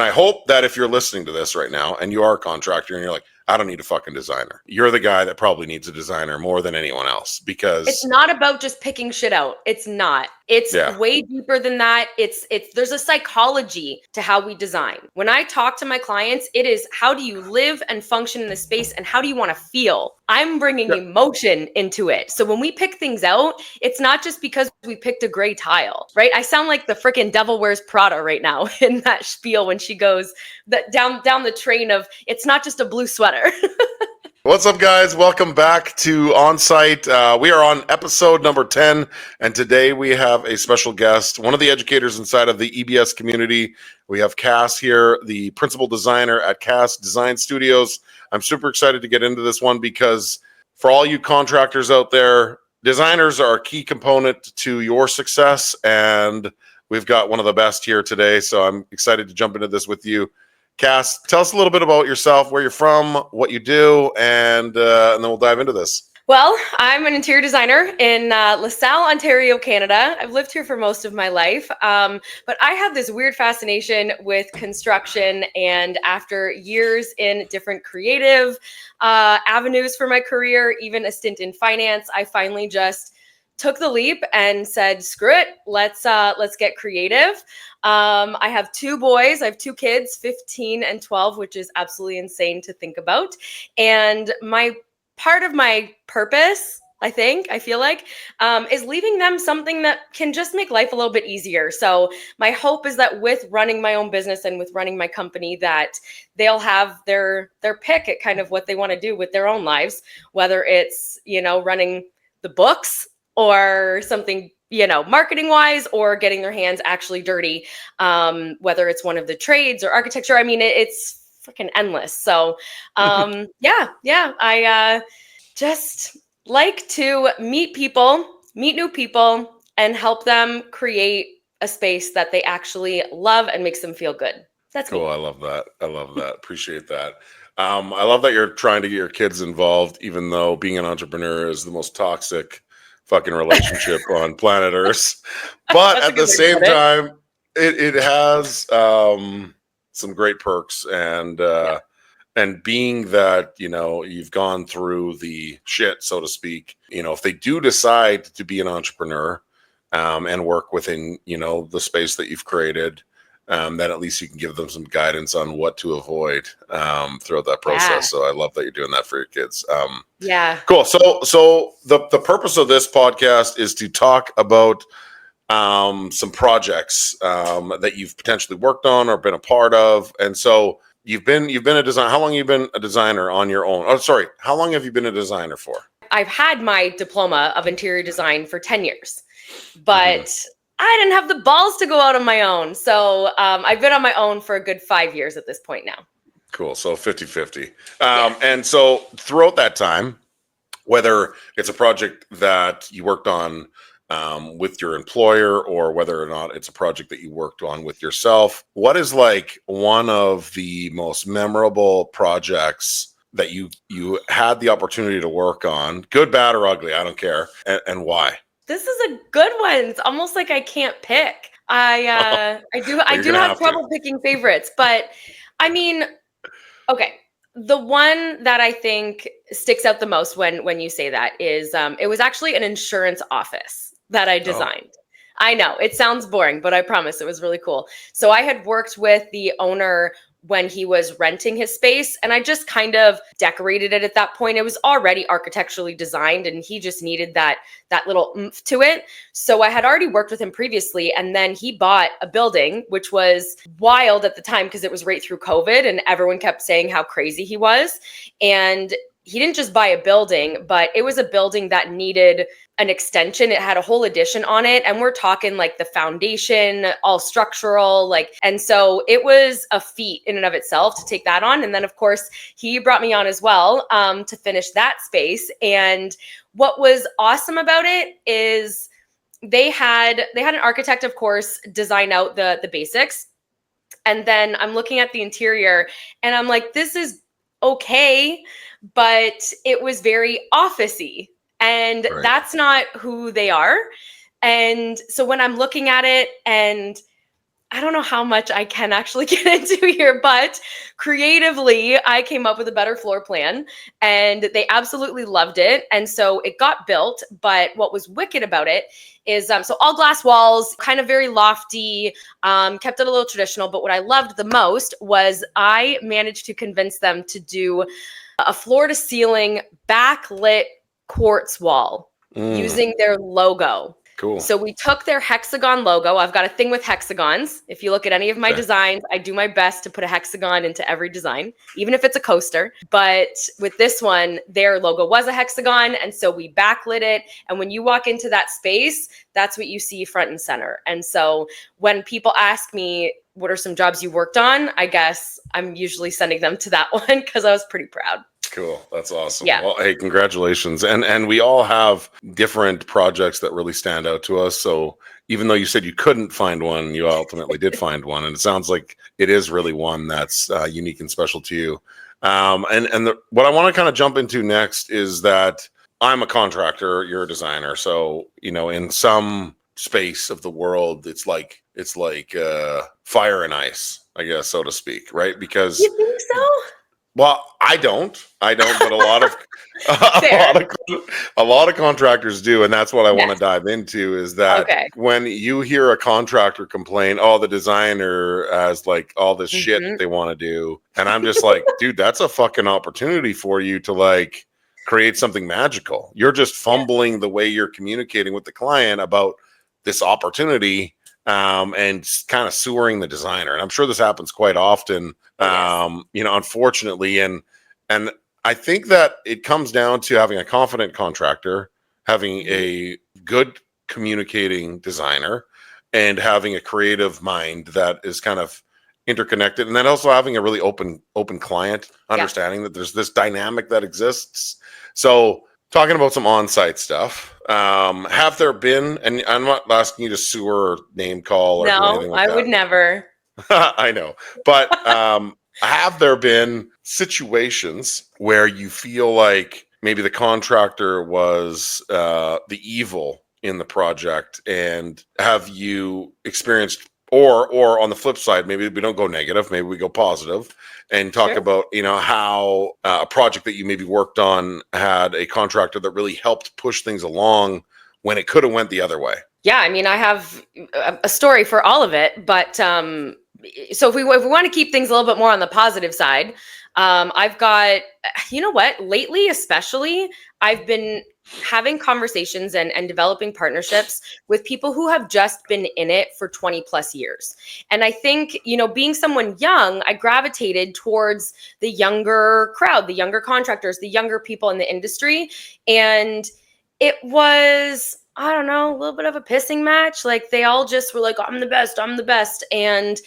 I hope that if you're listening to this right now and you are a contractor and you're like, I don't need a fucking designer, you're the guy that probably needs a designer more than anyone else, because it's not about just picking shit out. It's not. It's way deeper than that. There's a psychology to how we design. When I talk to my clients, it is how do you live and function in the space and how do you want to feel? I'm bringing emotion into it. So when we pick things out, it's not just because we picked a gray tile, right? I sound like the freaking Devil Wears Prada right now in that spiel when she goes down the train of it's not just a blue sweater. What's up, guys? Welcome back to Onsite. We are on episode number 10, and today we have a special guest, one of the educators inside of the EBS community. We have KASS here, the principal designer at KASS Design Studios. I'm super excited to get into this one because for all you contractors out there, designers are a key component to your success, and we've got one of the best here today, so I'm excited to jump into this with you. KASS, tell us a little bit about yourself, where you're from, what you do, and then we'll dive into this. Well, I'm an interior designer in LaSalle, Ontario, Canada. I've lived here for most of my life, but I have this weird fascination with construction, and after years in different creative avenues for my career, even a stint in finance, I finally just took the leap and said, screw it, let's get creative. I have two boys. I have two kids, 15 and 12, which is absolutely insane to think about. And part of my purpose, I feel like, is leaving them something that can just make life a little bit easier. So my hope is that with running my own business and with running my company, that they'll have their pick at kind of what they want to do with their own lives, whether it's, running the books or something, marketing wise, or getting their hands actually dirty, whether it's one of the trades or architecture. I mean, it's freaking endless. So, I just like to meet new people, and help them create a space that they actually love and makes them feel good. That's cool. me. I love that. Appreciate that. I love that you're trying to get your kids involved, even though being an entrepreneur is the most toxic fucking relationship on planet Earth. But at the same time, it has some great perks, and being that, you've gone through the shit, so to speak, if they do decide to be an entrepreneur and work within, the space that you've created, then at least you can give them some guidance on what to avoid throughout that process. Yeah. So I love that you're doing that for your kids. Cool. So the purpose of this podcast is to talk about some projects that you've potentially worked on or been a part of. And so you've been a designer. How long have you been a designer on your own? Oh, sorry. How long have you been a designer for? I've had my diploma of interior design for 10 years, but I didn't have the balls to go out on my own. So I've been on my own for a good 5 years at this point now. Cool. So 50-50. And so throughout that time, whether it's a project that you worked on with your employer, or whether or not it's a project that you worked on with yourself, what is like one of the most memorable projects that you had the opportunity to work on, good, bad, or ugly, I don't care, and why? This is a good one. It's almost like I can't pick. I do have trouble picking favorites, but I mean, okay. The one that I think sticks out the most when you say that is it was actually an insurance office that I designed. I know it sounds boring, but I promise it was really cool. So I had worked with the owner when he was renting his space, and I just kind of decorated it at that point. It was already architecturally designed, and he just needed that little oomph to it. So I had already worked with him previously, and then he bought a building, which was wild at the time because it was right through COVID, and everyone kept saying how crazy he was. And he didn't just buy a building, but it was a building that needed an extension. It had a whole addition on it. And we're talking like the foundation, all structural, and so it was a feat in and of itself to take that on. And then of course he brought me on as well to finish that space. And what was awesome about it is they had an architect, of course, design out the basics. And then I'm looking at the interior and I'm like, this is okay, but it was very office-y, and that's not who they are. And so when I'm looking at it, and I don't know how much I can actually get into here, but creatively, I came up with a better floor plan and they absolutely loved it. And so it got built. But what was wicked about it is so all glass walls, kind of very lofty, kept it a little traditional. But what I loved the most was I managed to convince them to do a floor to ceiling backlit quartz wall using their logo. Cool. So we took their hexagon logo. I've got a thing with hexagons. If you look at any of my designs, I do my best to put a hexagon into every design, even if it's a coaster. But with this one, their logo was a hexagon. And so we backlit it. And when you walk into that space, that's what you see front and center. And so when people ask me, what are some jobs you worked on? I guess I'm usually sending them to that one because I was pretty proud. Cool. That's awesome. Yeah. Well, hey, congratulations. And we all have different projects that really stand out to us. So even though you said you couldn't find one, you ultimately did find one. And it sounds like it is really one that's unique and special to you. What I want to kind of jump into next is that I'm a contractor, you're a designer. So, in some space of the world, it's like fire and ice, I guess, so to speak, right? Because you think so? Well, I don't, but a lot of a lot of contractors do, and that's what I want to dive into. Is that when you hear a contractor complain, "Oh, the designer has like all this shit that they want to do," and I'm just like, dude, that's a fucking opportunity for you to like create something magical. You're just fumbling the way you're communicating with the client about this opportunity. And kind of sewering the designer. And I'm sure this happens quite often, unfortunately. And I think that it comes down to having a confident contractor, having a good communicating designer, and having a creative mind that is kind of interconnected. And then also having a really open client, understanding that there's this dynamic that exists. So talking about some on-site stuff, have there been, and I'm not asking you to sewer or name call or do anything like that. I would never. I know. But have there been situations where you feel like maybe the contractor was the evil in the project, and have you experienced, or on the flip side, maybe we don't go negative, maybe we go positive, and talk about, how a project that you maybe worked on had a contractor that really helped push things along when it could have went the other way. Yeah, I mean, I have a story for all of it, but so if we want to keep things a little bit more on the positive side, I've got, lately especially, I've been having conversations and developing partnerships with people who have just been in it for 20 plus years. And I think, being someone young, I gravitated towards the younger crowd, the younger contractors, the younger people in the industry. And it was, I don't know, a little bit of a pissing match. Like they all just were like, I'm the best. And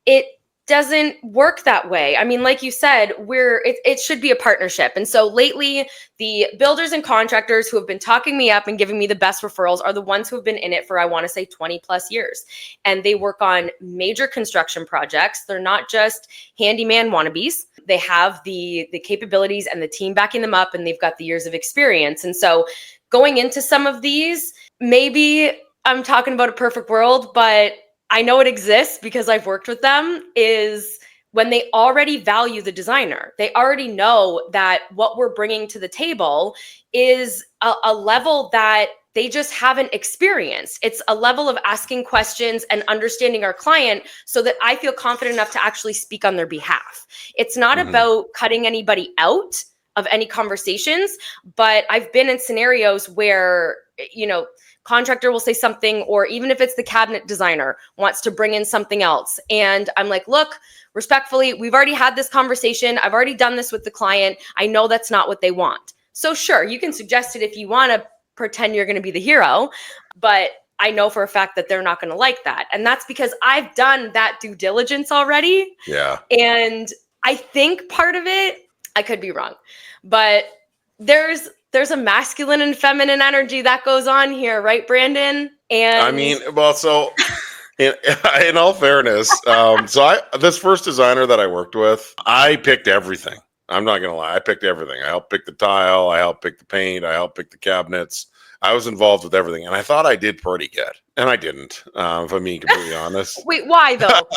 it doesn't work that way. I mean, like you said, it should be a partnership. And so lately, the builders and contractors who have been talking me up and giving me the best referrals are the ones who have been in it for, I want to say, 20 plus years. And they work on major construction projects. They're not just handyman wannabes. They have the capabilities and the team backing them up, and they've got the years of experience. And so going into some of these, maybe I'm talking about a perfect world, but I know it exists because I've worked with them, is when they already value the designer. They already know that what we're bringing to the table is a level that they just haven't experienced. It's a level of asking questions and understanding our client so that I feel confident enough to actually speak on their behalf. It's not about cutting anybody out of any conversations, but I've been in scenarios where, contractor will say something, or even if it's the cabinet designer wants to bring in something else. And I'm like, look, respectfully, we've already had this conversation. I've already done this with the client. I know that's not what they want. So sure, you can suggest it if you want to pretend you're going to be the hero, but I know for a fact that they're not going to like that. And that's because I've done that due diligence already. Yeah. And I think part of it, I could be wrong, but there's a masculine and feminine energy that goes on here, right, Brandon? And I mean, well, so in all fairness, this first designer that I worked with, I picked everything. I'm not gonna lie, I picked everything. I helped pick the tile, I helped pick the paint, I helped pick the cabinets. I was involved with everything, and I thought I did pretty good, and I didn't. If I'm being completely honest. Wait, why though?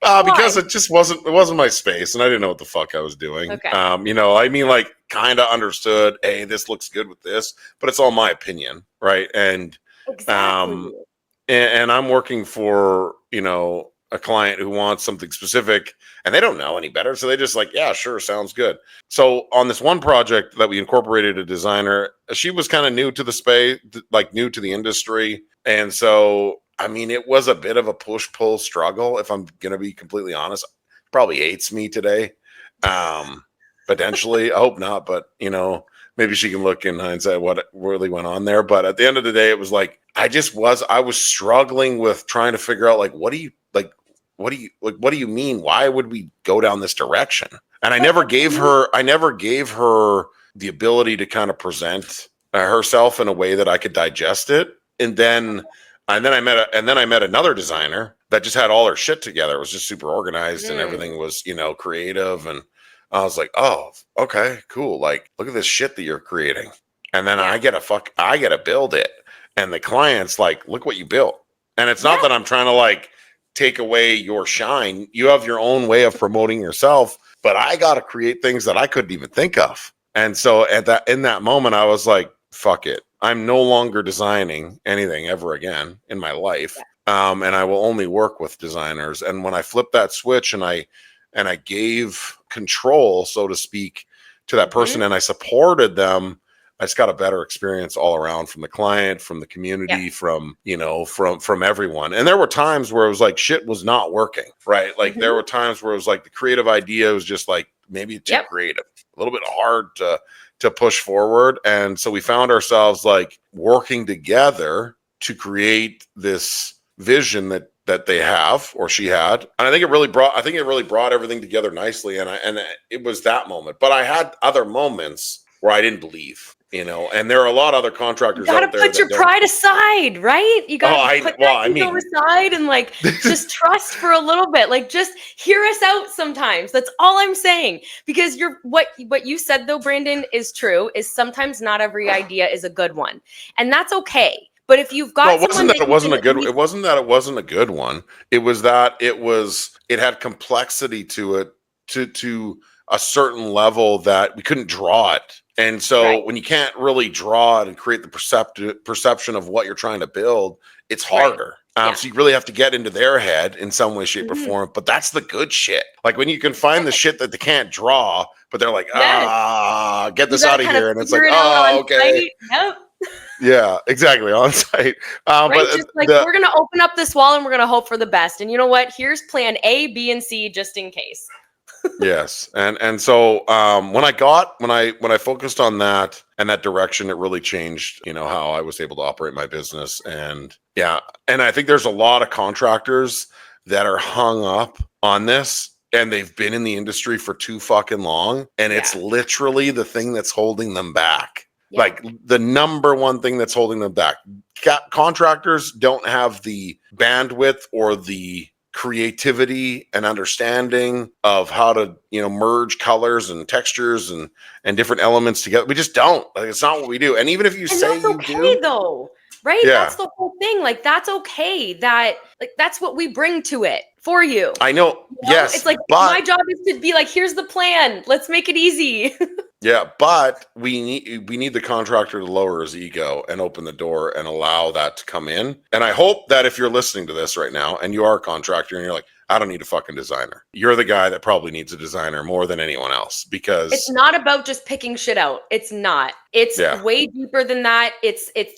Because Why? it wasn't my space, and I didn't know what the fuck I was doing. Okay. I mean, like, kind of understood. Hey, this looks good with this, but it's all my opinion, right? Exactly. And I'm working for a client who wants something specific, and they don't know any better, so they just like, yeah, sure, sounds good. So on this one project that we incorporated a designer, she was kind of new to the space, like new to the industry, and so I mean, it was a bit of a push-pull struggle, if I'm gonna be completely honest. Probably hates me today. Potentially. I hope not, but maybe she can look in hindsight what really went on there. But at the end of the day, it was like I was struggling with trying to figure out, like, what do you mean? Why would we go down this direction? And I never gave her the ability to kind of present herself in a way that I could digest it. And then I met another designer that just had all her shit together. It was just super organized, and everything was, creative. And I was like, oh, okay, cool. Like, look at this shit that you're creating. And then I gotta build it. And the client's like, look what you built. And it's not that I'm trying to like take away your shine. You have your own way of promoting yourself, but I gotta create things that I couldn't even think of. And so in that moment, I was like, fuck it. I'm no longer designing anything ever again in my life. And I will only work with designers. And when I flipped that switch and I gave control, so to speak, to that person, and I supported them, I just got a better experience all around, from the client, from the community, from everyone. And there were times where it was like shit was not working, right? Like there were times where it was like the creative idea was just like maybe too creative, a little bit hard to push forward. And so we found ourselves like working together to create this vision that they have, or she had. And I think it really brought everything together nicely. And it was that moment. But I had other moments where I didn't believe, and there are a lot of other contractors out there. You gotta put your pride aside, right? You gotta put that ego aside and like just trust for a little bit. Like, just hear us out sometimes. That's all I'm saying. Because what you said though, Brandon, is true. Is sometimes not every idea is a good one, and that's okay. But if you've got it wasn't that it wasn't a good one. It was that it had complexity to it, to a certain level that we couldn't draw it. And so when you can't really draw it and create the perception of what you're trying to build, it's harder. So you really have to get into their head in some way, shape, or form. But that's the good shit. Like when you can find the shit that they can't draw, but they're like, get this out of here. And it's like, oh, okay. Yep. Yeah, exactly. On site. But just like, we're going to open up this wall and we're going to hope for the best. And you know what? Here's plan A, B, and C, just in case. Yes. And so when I focused on that and that direction, it really changed, how I was able to operate my business. And I think there's a lot of contractors that are hung up on this, and they've been in the industry for too fucking long. And it's literally the thing that's holding them back. Like the number one thing that's holding them back. Contractors don't have the bandwidth or the creativity and understanding of how to merge colors and textures and different elements together. We just don't. Like, it's not what we do. And even if you say you do, though, right? That's the whole thing. Like, that's okay. That's what we bring to it for you. I know. Yes, it's like, my job is to be like, here's the plan, let's make it easy. Yeah, but we need the contractor to lower his ego and open the door and allow that to come in. And I hope that if you're listening to this right now and you are a contractor and you're like, I don't need a fucking designer, you're the guy that probably needs a designer more than anyone else, because it's not about just picking shit out. It's not. It's way deeper than that.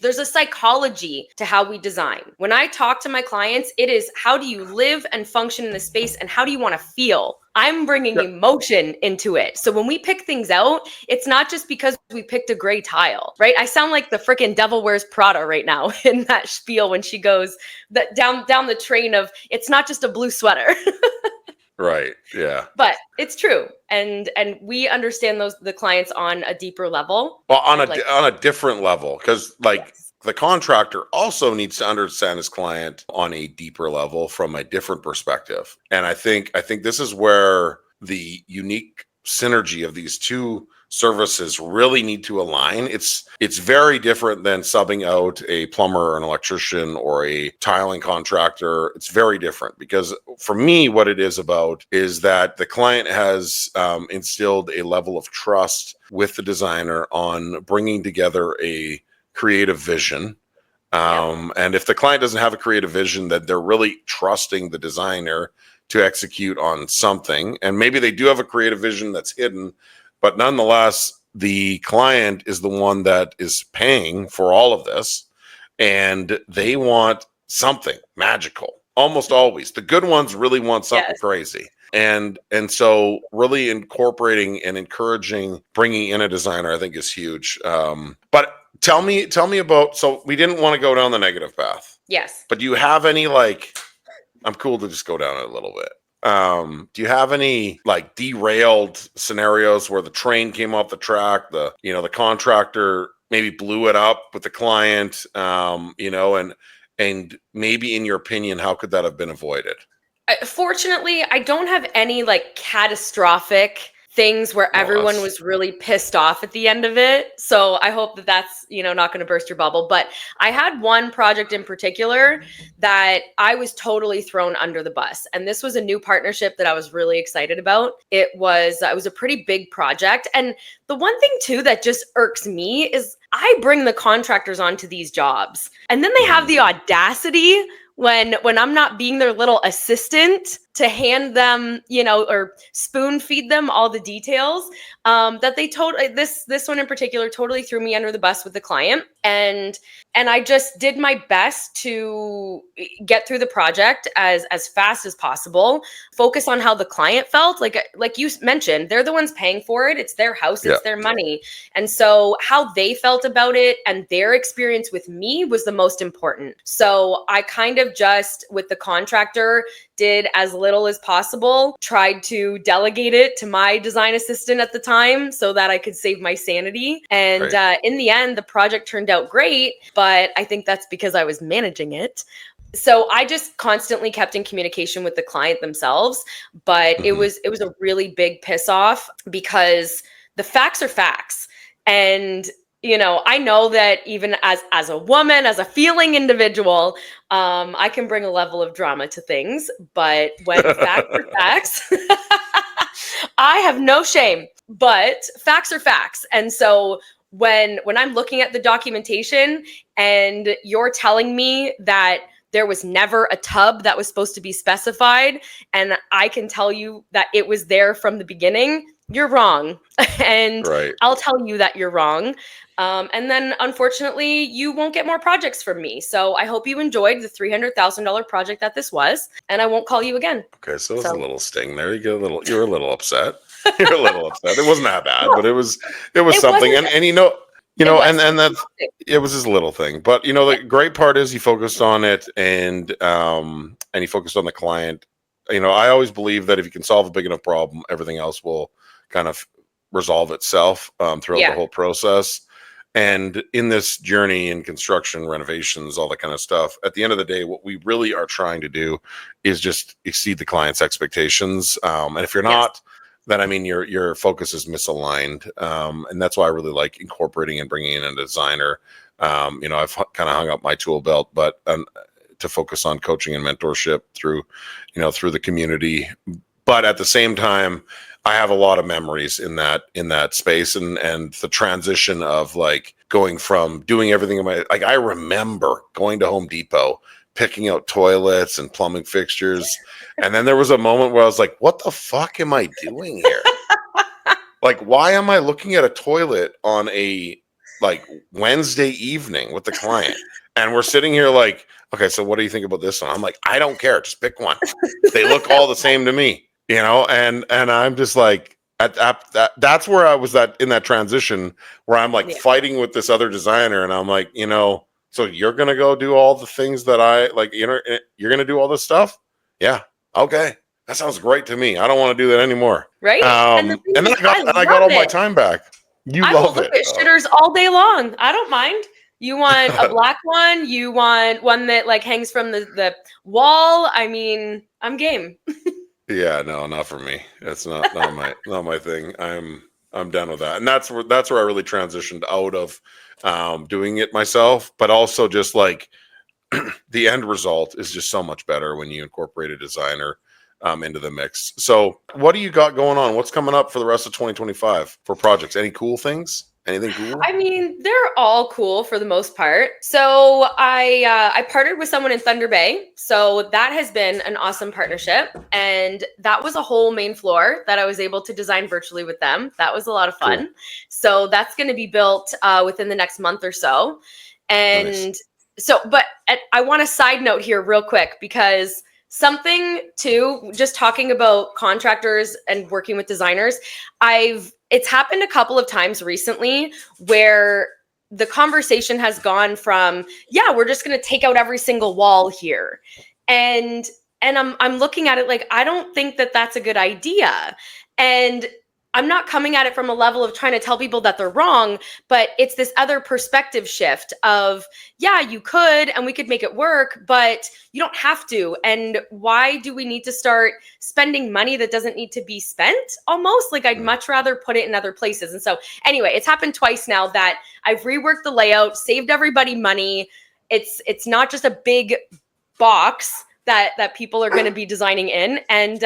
There's a psychology to how we design. When I talk to my clients, it is, how do you live and function in the space, and how do you want to feel? I'm bringing emotion into it. So when we pick things out, it's not just because we picked a gray tile, right? I sound like the freaking Devil Wears Prada right now in that spiel when she goes down the train of, it's not just a blue sweater. Right. Yeah. But it's true. And we understand the clients on a deeper level. Well, on a different level, because the contractor also needs to understand his client on a deeper level from a different perspective. And I think this is where the unique synergy of these two services really need to align. It's very different than subbing out a plumber or an electrician or a tiling contractor. It's very different because for me, what it is about is that the client has instilled a level of trust with the designer on bringing together a creative vision. And if the client doesn't have a creative vision, that they're really trusting the designer to execute on something. And maybe they do have a creative vision that's hidden, but nonetheless, the client is the one that is paying for all of this, and they want something magical. Almost always, the good ones really want something crazy, and so really incorporating and encouraging bringing in a designer, I think, is huge. But tell me about. So we didn't want to go down the negative path. Yes. But do you have any like? I'm cool to just go down it a little bit. Do you have any like derailed scenarios where the train came off the track, the contractor maybe blew it up with the client, and maybe in your opinion, how could that have been avoided? Fortunately, I don't have any like catastrophic things where everyone was really pissed off at the end of it. So I hope that that's, not going to burst your bubble. But I had one project in particular that I was totally thrown under the bus. And this was a new partnership that I was really excited about. It was a pretty big project. And the one thing too that just irks me is I bring the contractors onto these jobs and then they have the audacity when I'm not being their little assistant to hand them, or spoon feed them all the details, that they this one in particular totally threw me under the bus with the client. And I just did my best to get through the project as fast as possible, focus on how the client felt. Like you mentioned, they're the ones paying for it. It's their house, it's their money. And so how they felt about it and their experience with me was the most important. So I kind of just, with the contractor, did as little as possible, tried to delegate it to my design assistant at the time so that I could save my sanity. And in the end, the project turned out great, but I think that's because I was managing it. So I just constantly kept in communication with the client themselves, but it was a really big piss off because the facts are facts. And I know that even as a woman, as a feeling individual, I can bring a level of drama to things, but when facts are facts, I have no shame, but facts are facts. And so when I'm looking at the documentation and you're telling me that there was never a tub that was supposed to be specified, and I can tell you that it was there from the beginning, you're wrong. And I'll tell you that you're wrong. And then unfortunately, you won't get more projects from me. So I hope you enjoyed the $300,000 project that this was, and I won't call you again. Okay, so it was a little sting there. You were a little upset. You're a little upset. It wasn't that bad, but it was something. And that it was his little thing. But the great part is he focused on it, and he focused on the client. I always believe that if you can solve a big enough problem, everything else will kind of resolve itself throughout the whole process. And in this journey in construction, renovations, all that kind of stuff, at the end of the day, what we really are trying to do is just exceed the client's expectations. And if you're not, then I mean your focus is misaligned. And that's why I really like incorporating and bringing in a designer. I've kind of hung up my tool belt, but to focus on coaching and mentorship through the community. But at the same time, I have a lot of memories in that space, and the transition of like going from doing everything I remember going to Home Depot, picking out toilets and plumbing fixtures, and then there was a moment where I was like, "What the fuck am I doing here? Like, why am I looking at a toilet on a Wednesday evening with the client?" And we're sitting here like, "Okay, so what do you think about this one?" I'm like, "I don't care, just pick one. They look all the same to me." And I'm just like, that's where I was in that transition where I'm like fighting with this other designer, and I'm like, so you're gonna go do all the things that I like, you're gonna do all this stuff? Yeah, okay, that sounds great to me. I don't want to do that anymore. Right? And then I got all my time back. I will look at shitters all day long. I don't mind. You want a black one? You want one that hangs from the wall? I mean, I'm game. Yeah, no, not for me. That's not my thing. I'm done with that. And that's where I really transitioned out of doing it myself, but also just like the end result is just so much better when you incorporate a designer into the mix. So what do you got going on? What's coming up for the rest of 2025 for projects? Any cool things? Anything cool? I mean, they're all cool for the most part. So I partnered with someone in Thunder Bay. So that has been an awesome partnership. And that was a whole main floor that I was able to design virtually with them. That was a lot of fun. Cool. So that's going to be built within the next month or so. And nice. So, but I want a side note here real quick, because something too, just talking about contractors and working with designers, it's happened a couple of times recently where the conversation has gone from, yeah, we're just going to take out every single wall here. And I'm looking at it like, I don't think that that's a good idea. And I'm not coming at it from a level of trying to tell people that they're wrong, but it's this other perspective shift of, yeah, you could, and we could make it work, but you don't have to. And why do we need to start spending money that doesn't need to be spent? Almost like I'd much rather put it in other places. And so anyway, it's happened twice now that I've reworked the layout, saved everybody money. It's not just a big box that people are going to be designing in, and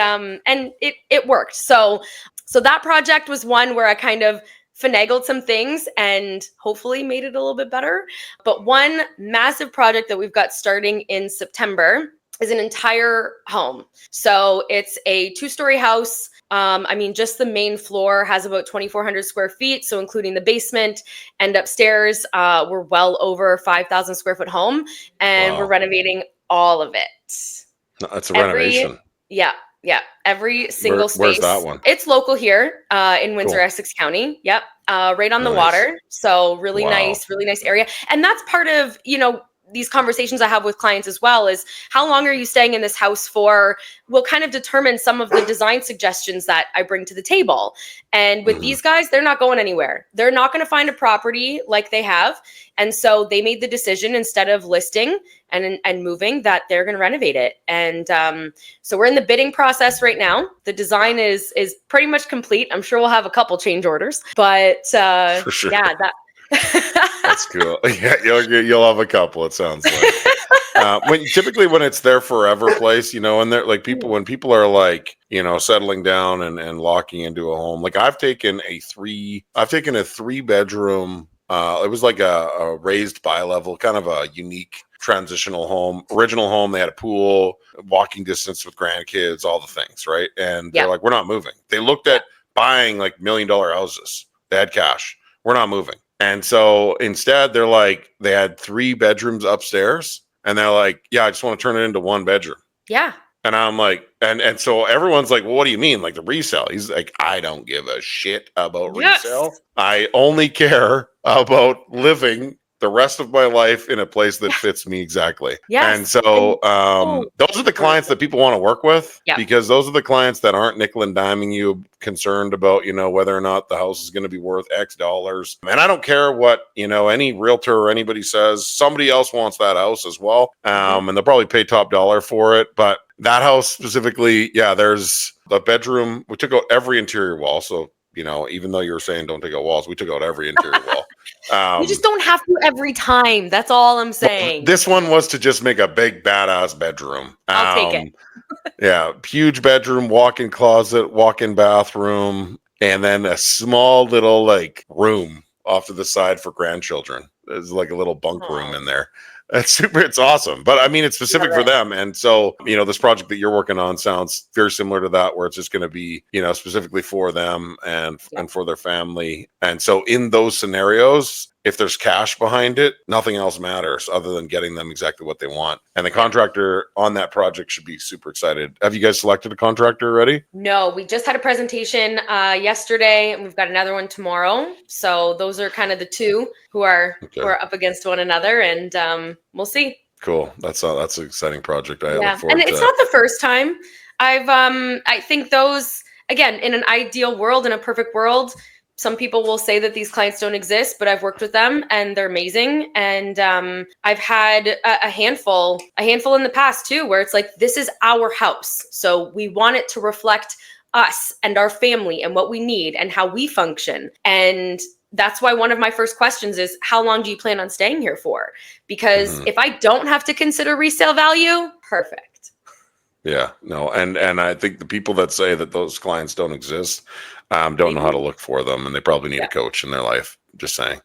it worked. So that project was one where I kind of finagled some things and hopefully made it a little bit better. But one massive project that we've got starting in September is an entire home. So it's a 2-story house. I mean, just the main floor has about 2,400 square feet. So including the basement and upstairs, we're well over 5,000 square foot home, and we're renovating all of it. That's a renovation. Yeah. Every single space. Where's that one? It's local here in Windsor, cool. Essex County. Yep. Right on the water. So really nice area. And that's part of, these conversations I have with clients as well, is how long are you staying in this house for will kind of determine some of the design suggestions that I bring to the table. And with these guys, they're not going anywhere. They're not going to find a property like they have. And so they made the decision, instead of listing and moving, that they're going to renovate it. And so we're in the bidding process right now. The design is pretty much complete. I'm sure we'll have a couple change orders, but for sure. Yeah, that's cool. Yeah, you'll have a couple, it sounds like. When it's their forever place, and they're like when people are like, settling down and locking into a home. Like I've taken a 3-bedroom, it was like a raised bi-level, kind of a unique transitional home, original home. They had a pool, walking distance with grandkids, all the things, right? And they're like, we're not moving. They looked at buying like $1 million houses. They had cash. We're not moving. And so instead, they're like, they had 3 bedrooms upstairs, and they're like, yeah, I just want to turn it into 1 bedroom. Yeah. And I'm like, and so everyone's like, well, what do you mean? Like the resale? He's like, I don't give a shit about resale. I only care about living the rest of my life in a place that fits me exactly. Yes. And so those are the clients that people want to work with, because those are the clients that aren't nickel and diming you, concerned about, whether or not the house is going to be worth X dollars. And I don't care what, any realtor or anybody says. Somebody else wants that house as well. And they'll probably pay top dollar for it. But that house specifically, there's the bedroom. We took out every interior wall. So, even though you were saying don't take out walls, we took out every interior wall. You just don't have to every time. That's all I'm saying. This one was to just make a big badass bedroom. I'll take it. Huge bedroom, walk-in closet, walk-in bathroom, and then a small little room off to the side for grandchildren. There's like a little bunk room in there. It's awesome. But I mean, it's specific for them. And so, this project that you're working on sounds very similar to that, where it's just going to be, specifically for them and for their family. And so in those scenarios, if there's cash behind it, nothing else matters other than getting them exactly what they want. And the contractor on that project should be super excited. Have you guys selected a contractor already? No, we just had a presentation yesterday, and we've got another one tomorrow. So those are kind of the two who are up against one another, and we'll see. Cool. That's an exciting project. I look forward and it's not the first time. I think those, again, in an ideal world, in a perfect world, some people will say that these clients don't exist, but I've worked with them and they're amazing. And I've had a handful in the past too, where it's like, this is our house. So we want it to reflect us and our family and what we need and how we function. And that's why one of my first questions is, how long do you plan on staying here for? Because if I don't have to consider resale value, perfect. Yeah, no. And I think the people that say that those clients don't exist, don't know how to look for them, and they probably need a coach in their life. Just saying.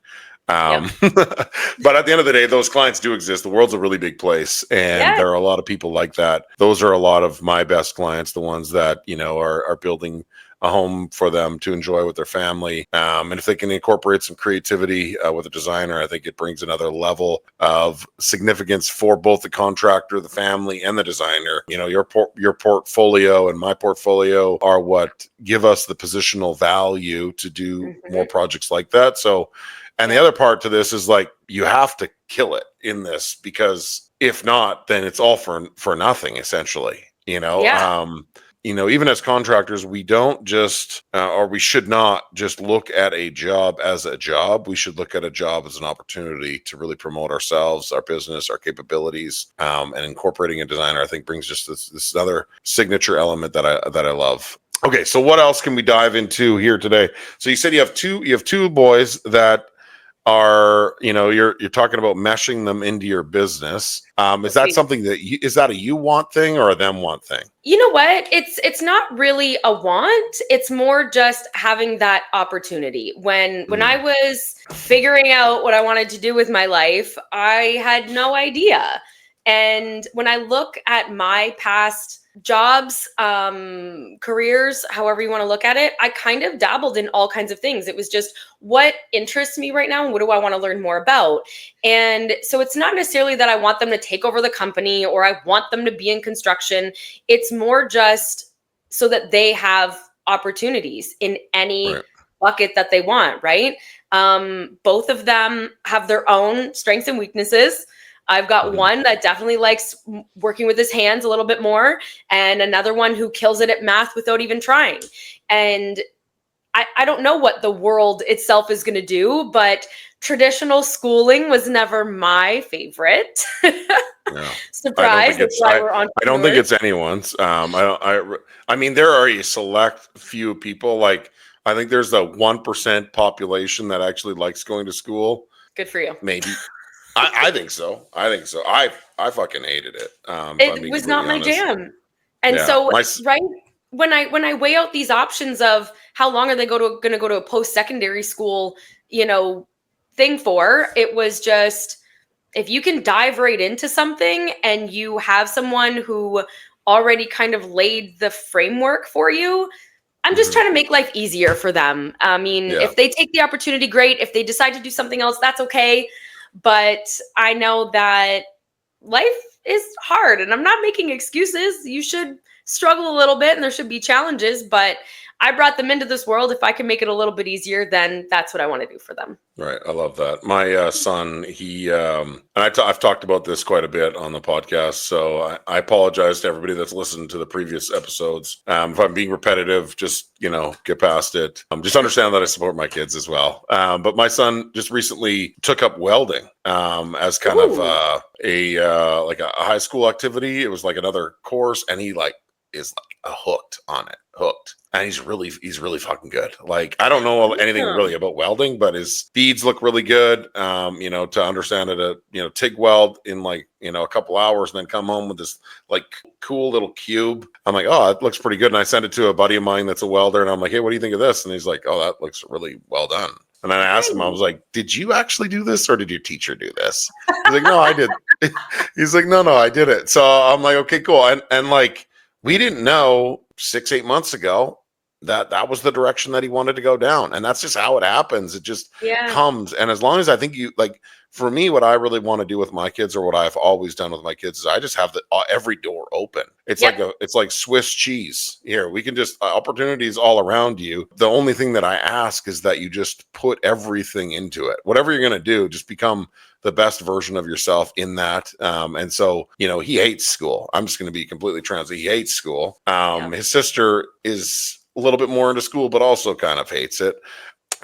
But at the end of the day, those clients do exist. The world's a really big place, and there are a lot of people like that. Those are a lot of my best clients, the ones that, you know, are building a home for them to enjoy with their family. And if they can incorporate some creativity with a designer, I think it brings another level of significance for both the contractor, the family, and the designer. You know, your portfolio and my portfolio are what give us the positional value to do more projects like that. So, and the other part to this is like, you have to kill it in this, because if not, then it's all for nothing, essentially, you know? You know, even as contractors, we don't just, or we should not just look at a job as a job. We should look at a job as an opportunity to really promote ourselves, our business, our capabilities, and incorporating a designer, I think, brings just this other signature element that I love. Okay, so what else can we dive into here today? So you said you have two boys that are, you know, you're talking about meshing them into your business. Is that something that is that a you want thing or a them want thing? You know what? It's not really a want. It's more just having that opportunity. When I was figuring out what I wanted to do with my life, I had no idea. And when I look at my past jobs, careers, however you want to look at it, I kind of dabbled in all kinds of things. It was just what interests me right now and what do I want to learn more about. And so it's not necessarily that I want them to take over the company or I want them to be in construction. It's more just so that they have opportunities in any bucket that they want, right? Both of them have their own strengths and weaknesses. I've got one that definitely likes working with his hands a little bit more, and another one who kills it at math without even trying. And I don't know what the world itself is going to do, but traditional schooling was never my favorite. Surprise! I don't think it's anyone's. I mean, there are a select few people. Like, I think there's a 1% population that actually likes going to school. Good for you. Maybe. I think so. I fucking hated it. It was not my jam. And so, right, when I weigh out these options of how long are they going to go to a post-secondary school, you know, thing for, it was just, if you can dive right into something and you have someone who already kind of laid the framework for you, I'm just trying to make life easier for them. I mean, if they take the opportunity, great. If they decide to do something else, that's okay. But I know that life is hard and I'm not making excuses. You should struggle a little bit and there should be challenges, but I brought them into this world. If I can make it a little bit easier, then that's what I want to do for them. Right. I love that. My son, he, and I've talked about this quite a bit on the podcast. So I apologize to everybody that's listened to the previous episodes. If I'm being repetitive, just, you know, get past it. Just understand that I support my kids as well. But my son just recently took up welding as kind of like a high school activity. It was like another course, and he like is like hooked on it. And he's really fucking good. Like, I don't know anything really about welding, but his speeds look really good. You know, to understand it, you know, TIG weld in like, you know, a couple hours and then come home with this like cool little cube. I'm like, oh, it looks pretty good. And I sent it to a buddy of mine that's a welder, and I'm like, hey, what do you think of this? And he's like, oh, that looks really well done. And then I asked him, I was like, did you actually do this or did your teacher do this? He's like, no, I did. He's like, no, I did it. So I'm like, okay, cool. And like, we didn't know 6-8 months ago that was the direction that he wanted to go down. And that's just how it happens. It just comes. And as long as I think you like, for me, what I really want to do with my kids, or what I've always done with my kids, is I just have every door open. It's it's like Swiss cheese. Here, we can just opportunities all around you. The only thing that I ask is that you just put everything into it. Whatever you're going to do, just become the best version of yourself in that. And so, you know, he hates school. I'm just going to be completely transparent. He hates school. His sister is a little bit more into school, but also kind of hates it.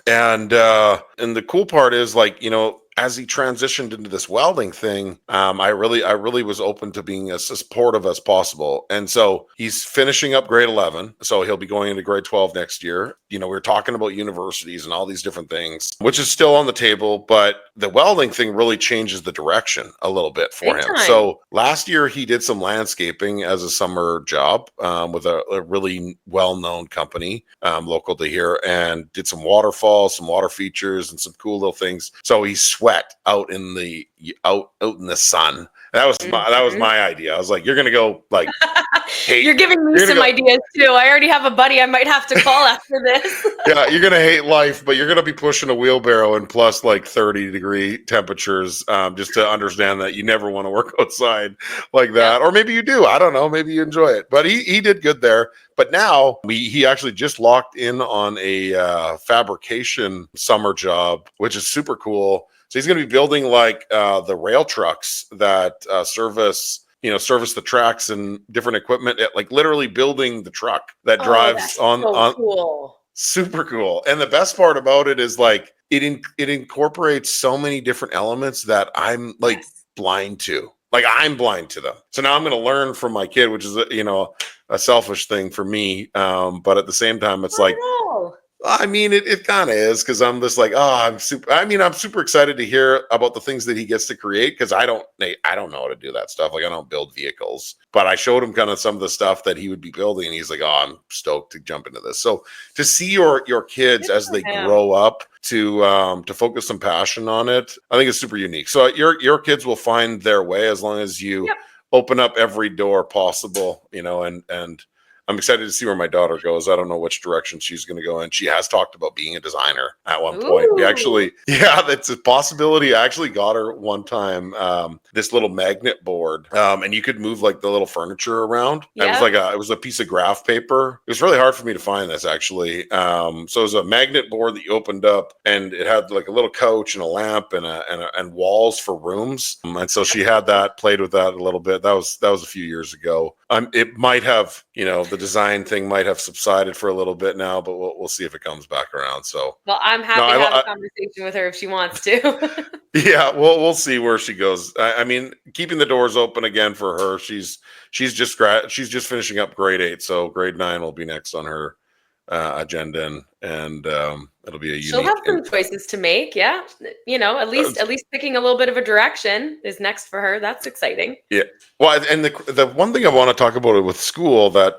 And the cool part is, like, you know, as he transitioned into this welding thing, I really was open to being as supportive as possible. And so he's finishing up grade 11. So he'll be going into grade 12 next year. We were talking about universities and all these different things, which is still on the table, but the welding thing really changes the direction a little bit for him. So last year he did some landscaping as a summer job with a really well-known company local to here, and did some waterfalls, some water features, and some cool little things. So he sweat out in the sun. That was my idea. I was like, you're gonna go like hate. You're giving me some ideas too. I already have a buddy I might have to call after this. Yeah, you're gonna hate life, but you're gonna be pushing a wheelbarrow in plus like 30-degree temperatures, just to understand that you never want to work outside like that. Or maybe you do. I don't know. Maybe you enjoy it. But he did good there. But now he actually just locked in on a fabrication summer job, which is super cool. So he's going to be building like the rail trucks that service the tracks and different equipment, like literally building the truck that drives on. Cool. Super cool. And the best part about it is like it incorporates so many different elements that I'm like blind to. Like I'm blind to them. So now I'm going to learn from my kid, which is a selfish thing for me. But at the same time, it's like, I mean, it kind of is, because I'm just like, I'm super excited to hear about the things that he gets to create, because I don't know how to do that stuff. Like I don't build vehicles, but I showed him kind of some of the stuff that he would be building, and he's like, I'm stoked to jump into this. So to see your kids as they grow up to focus some passion on it, I think it's super unique. So your kids will find their way as long as you open up every door possible, and I'm excited to see where my daughter goes. I don't know which direction she's going to go in. She has talked about being a designer at one point. We actually, that's a possibility. I actually got her one time this little magnet board, and you could move like the little furniture around. It was a piece of graph paper. It was really hard for me to find this actually. So it was a magnet board that you opened up, and it had like a little couch and a lamp and walls for rooms. And so she had that, played with that a little bit. That was a few years ago. It might have, the design thing might have subsided for a little bit now, but we'll see if it comes back around. So, well, I'm happy to have a conversation with her if she wants to. Yeah, we'll see where she goes. I mean, keeping the doors open again for her. She's just finishing up grade 8, so grade 9 will be next on her agenda, and it'll be she'll have some choices to make. At least picking a little bit of a direction is next for her. That's exciting. Yeah. Well, and the one thing I want to talk about with school that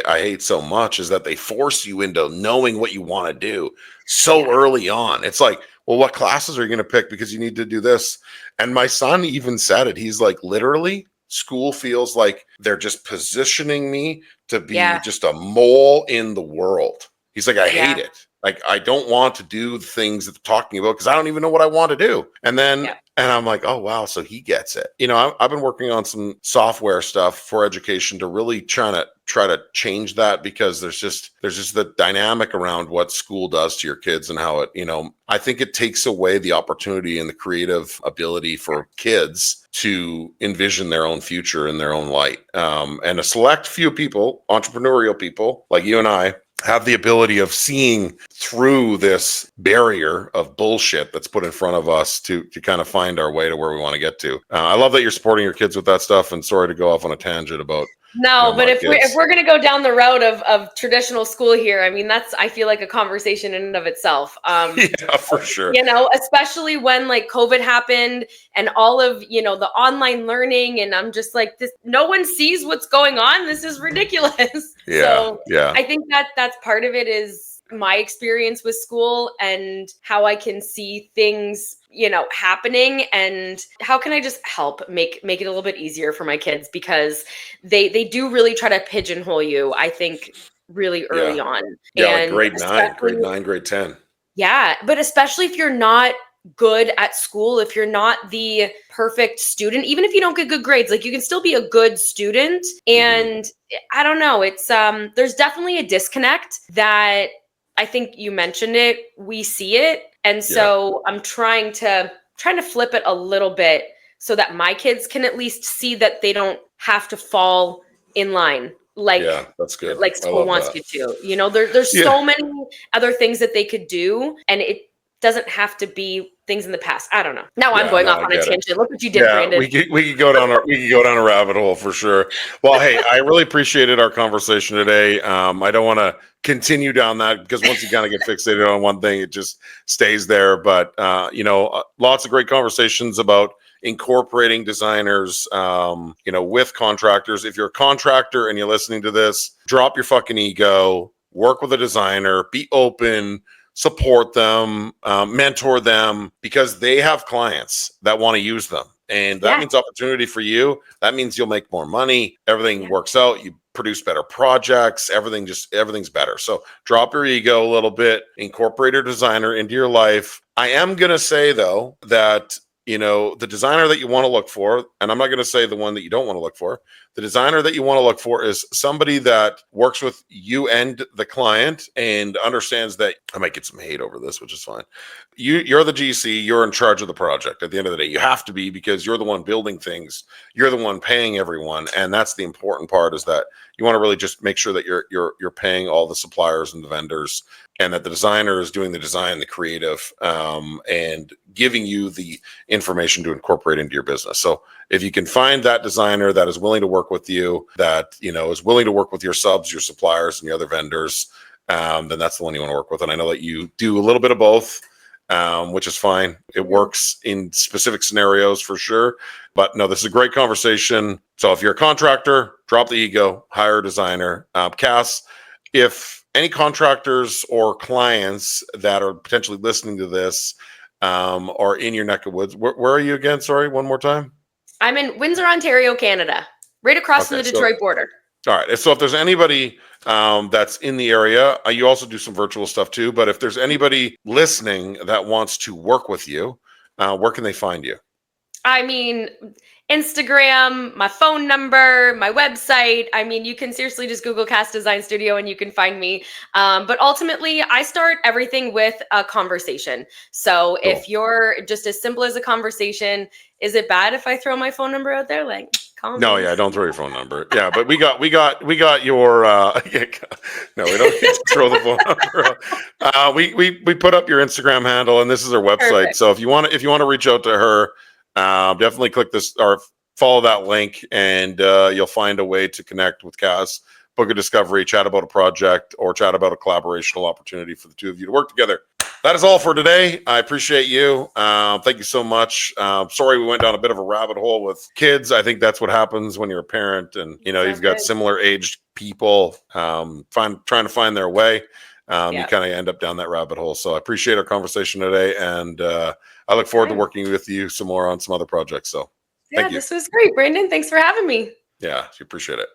I hate so much is that they force you into knowing what you want to do so early on. It's like, well, what classes are you going to pick because you need to do this? And my son even said it. He's like, literally, school feels like they're just positioning me to be just a mole in the world. He's like, I hate it. Like, I don't want to do the things that they're talking about because I don't even know what I want to do. And then, and I'm like, oh, wow. So he gets it. I've been working on some software stuff for education to really try to change that, because there's just the dynamic around what school does to your kids and how it, I think it takes away the opportunity and the creative ability for kids to envision their own future in their own light. And a select few people, entrepreneurial people like you and I, have the ability of seeing through this barrier of bullshit that's put in front of us to kind of find our way to where we want to get to. I love that you're supporting your kids with that stuff, and sorry to go off on a tangent about but if we're going to go down the road of traditional school here, I mean, that's, I feel like, a conversation in and of itself. Yeah, for sure. Especially when like COVID happened and all of, the online learning, and I'm just like, this, no one sees what's going on. This is ridiculous. I think that's part of it, is my experience with school and how I can see things, happening, and how can I just help make it a little bit easier for my kids, because they do really try to pigeonhole you, I think, really early on. And like grade 9, grade 10. Yeah. But especially if you're not good at school, if you're not the perfect student, even if you don't get good grades, like, you can still be a good student. And I don't know, it's there's definitely a disconnect that I think you mentioned it. We see it. And so I'm trying to flip it a little bit so that my kids can at least see that they don't have to fall in line. Like, that's good. Like school wants you to, there's so many other things that they could do. And it doesn't have to be things in the past. I don't know. Now I'm Yeah, going no, off I on a get it. tangent. Look what you did, Yeah, Brandon. we could go down a rabbit hole for sure. Well, hey, I really appreciated our conversation today. I don't want to continue down that because once you kind of get fixated on one thing, it just stays there. But lots of great conversations about incorporating designers, with contractors. If you're a contractor and you're listening to this, drop your fucking ego, work with a designer, be open, support them, mentor them, because they have clients that want to use them. And that means opportunity for you. That means you'll make more money. Everything works out. You produce better projects. Everything's better. So drop your ego a little bit, incorporate a designer into your life. I am going to say though, that the designer that you want to look for, and I'm not going to say the one that you don't want to look for, the designer that you want to look for is somebody that works with you and the client and understands that. I might get some hate over this, which is fine. You're the GC, you're in charge of the project. At the end of the day, you have to be, because you're the one building things, you're the one paying everyone, and that's the important part, is that you want to really just make sure that you're paying all the suppliers and the vendors, and that the designer is doing the design, the creative, and giving you the information to incorporate into your business. So if you can find that designer that is willing to work with you, that is willing to work with your subs, your suppliers, and your other vendors, then that's the one you want to work with. And I know that you do a little bit of both, which is fine. It works in specific scenarios for sure. But no, this is a great conversation. So if you're a contractor, drop the ego, hire a designer. KASS, if any contractors or clients that are potentially listening to this are in your neck of woods, where are you again? Sorry, one more time. I'm in Windsor, Ontario, Canada, right across from the Detroit border. All right. So if there's anybody that's in the area, you also do some virtual stuff too. But if there's anybody listening that wants to work with you, where can they find you? I mean, Instagram, my phone number, my website. I mean, you can seriously just Google KASS Design Studio and you can find me. But ultimately, I start everything with a conversation. So if you're just as simple as a conversation, is it bad if I throw my phone number out there? Like, call me. No, yeah, don't throw your phone number. Yeah, but we got your. No, we don't need to throw the phone number out. We put up your Instagram handle, and this is our website. Perfect. So if you want to reach out to her, definitely click this or follow that link, and you'll find a way to connect with KASS, book a discovery, chat about a project, or chat about a collaborational opportunity for the two of you to work together. That is all for today. I appreciate you. Thank you so much. Sorry we went down a bit of a rabbit hole with kids. I think that's what happens when you're a parent and you've got similar aged people trying to find their way. You kind of end up down that rabbit hole. So I appreciate our conversation today, and I look forward to working with you some more on some other projects. So thank you. This was great, Brandon. Thanks for having me. Yeah, you appreciate it.